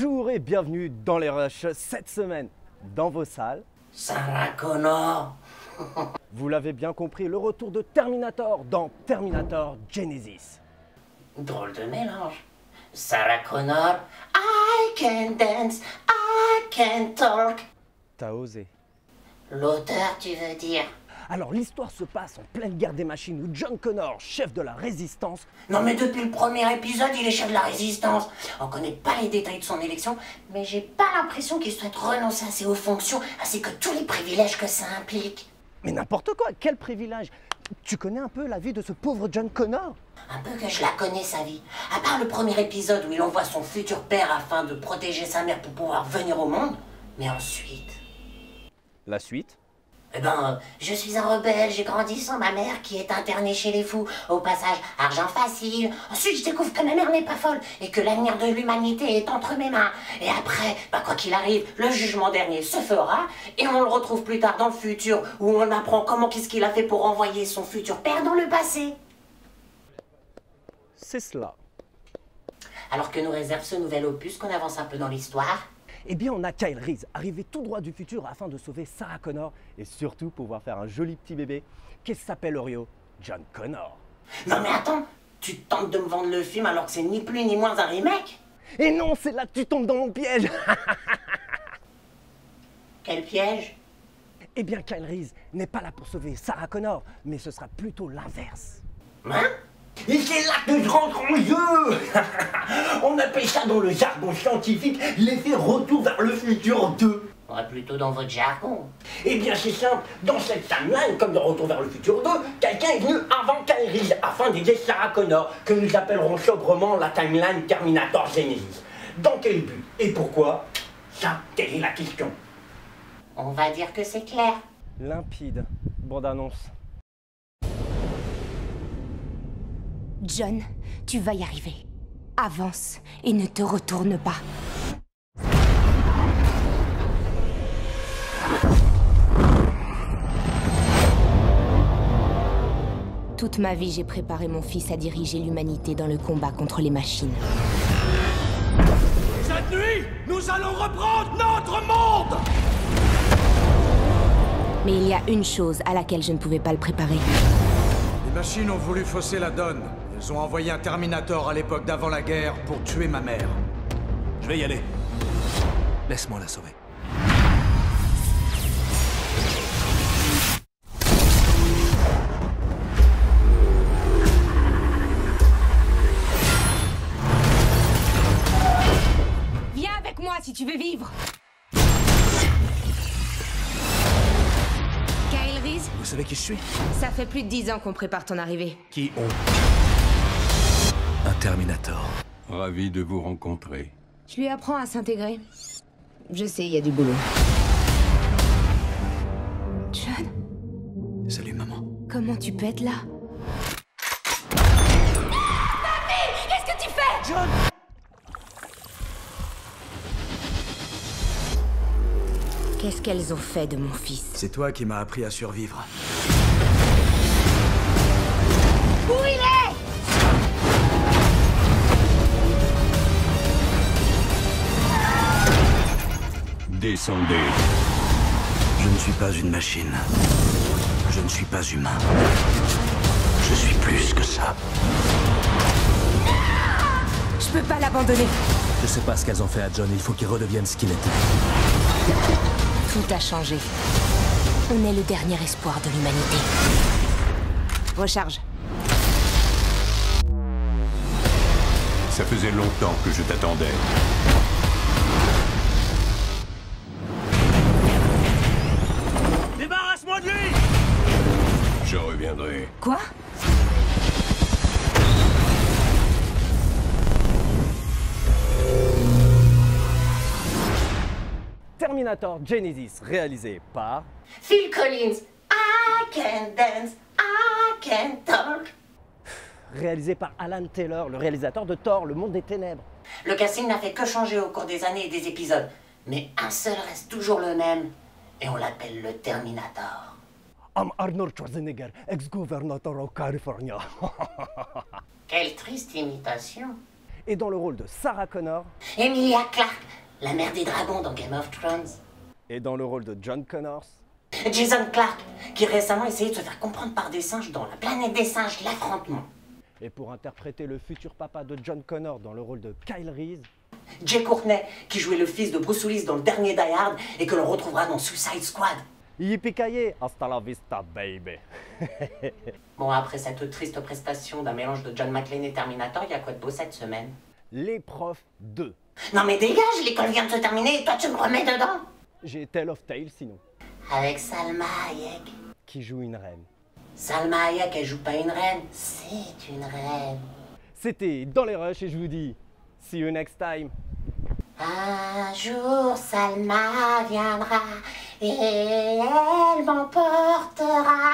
Bonjour et bienvenue dans les Rushs cette semaine dans vos salles. Sarah Connor. Vous l'avez bien compris, le retour de Terminator dans Terminator Genisys. Drôle de mélange. Sarah Connor. I can dance, I can talk. T'as osé. L'auteur, tu veux dire? Alors l'histoire se passe en pleine guerre des machines où John Connor, chef de la résistance... Non mais depuis le premier épisode, il est chef de la résistance. On connaît pas les détails de son élection, mais j'ai pas l'impression qu'il souhaite renoncer à ses hautes fonctions, ainsi que tous les privilèges que ça implique. Mais n'importe quoi, quel privilège! Tu connais un peu la vie de ce pauvre John Connor? Un peu que je la connais, sa vie. À part le premier épisode où il envoie son futur père afin de protéger sa mère pour pouvoir venir au monde. Mais ensuite... La suite? Eh ben, je suis un rebelle, j'ai grandi sans ma mère qui est internée chez les fous. Au passage, argent facile. Ensuite, je découvre que ma mère n'est pas folle et que l'avenir de l'humanité est entre mes mains. Et après, quoi qu'il arrive, le jugement dernier se fera et on le retrouve plus tard dans le futur où on apprend qu'est-ce qu'il a fait pour envoyer son futur père dans le passé. C'est cela. Alors que nous réserve ce nouvel opus qu'on avance un peu dans l'histoire? Eh bien, on a Kyle Reese, arrivé tout droit du futur afin de sauver Sarah Connor et surtout pouvoir faire un joli petit bébé qui s'appelle John Connor. Non mais attends, tu tentes de me vendre le film alors que c'est ni plus ni moins un remake? Et non, c'est là que tu tombes dans mon piège. Quel piège? Eh bien, Kyle Reese n'est pas là pour sauver Sarah Connor, mais ce sera plutôt l'inverse. Hein? Et c'est là que je rentre en jeu. On appelle ça dans le jargon scientifique l'effet retour vers le futur 2. Ouais, plutôt dans votre jargon. Eh bien c'est simple, dans cette timeline, comme dans Retour vers le futur 2, quelqu'un est venu avant Kyle Reese afin d'aider Sarah Connor, que nous appellerons sobrement la timeline Terminator Genisys. Dans quel but et pourquoi? Ça, telle est la question. On va dire que c'est clair. Limpide, bande-annonce. John, tu vas y arriver. Avance et ne te retourne pas. Toute ma vie, j'ai préparé mon fils à diriger l'humanité dans le combat contre les machines. Cette nuit, nous allons reprendre notre monde! Mais il y a une chose à laquelle je ne pouvais pas le préparer. Les machines ont voulu fausser la donne. Ils ont envoyé un Terminator à l'époque d'avant la guerre pour tuer ma mère. Je vais y aller. Laisse-moi la sauver. Viens avec moi si tu veux vivre. Kyle Reese, Vous savez qui je suis? ça fait plus de 10 ans qu'on prépare ton arrivée. Qui ont un Terminator. Ravi de vous rencontrer. Je lui apprends à s'intégrer. Je sais, il y a du boulot. John, Salut maman. comment tu peux être là? Papi, qu'est-ce que tu fais? John! Qu'est-ce qu'elles ont fait de mon fils? C'est toi qui m'as appris à survivre. Où il est? Descendez. Je ne suis pas une machine. Je ne suis pas humain. Je suis plus que ça. Je peux pas l'abandonner. Je sais pas ce qu'elles ont fait à John, il faut qu'il redevienne ce qu'il était. Tout a changé. On est le dernier espoir de l'humanité. Recharge. Ça faisait longtemps que je t'attendais. Débarrasse-moi de lui! Je reviendrai. Quoi? Terminator Genisys, réalisé par... Phil Collins. I can dance, I can talk. Réalisé par Alan Taylor, le réalisateur de Thor, le monde des ténèbres. Le casting n'a fait que changer au cours des années et des épisodes. Mais un seul reste toujours le même. Et on l'appelle le Terminator. I'm Arnold Schwarzenegger, ex-gouverneur of California. Quelle triste imitation. Et dans le rôle de Sarah Connor. Emilia Clarke, la mère des dragons dans Game of Thrones. Et dans le rôle de John Connors. Jason Clarke, qui récemment essayait de se faire comprendre par des singes dans La planète des singes, l'affrontement. Et pour interpréter le futur papa de John Connor dans le rôle de Kyle Reese. Jay Courtney, qui jouait le fils de Bruce Willis dans le dernier Die Hard et que l'on retrouvera dans Suicide Squad. Yippee-ki-yay, hasta la vista, baby. Bon, après cette triste prestation d'un mélange de John McClane et Terminator, il y a quoi de beau cette semaine? Les Profs 2. Non mais dégage, l'école vient de se terminer et toi tu me remets dedans. J'ai Tale of Tales sinon. Avec Salma Hayek. Qui joue une reine. Salma Hayek, elle joue pas une reine, c'est une reine. C'était Dans les Rushs et je vous dis, see you next time. Un jour, Salma viendra et elle m'emportera.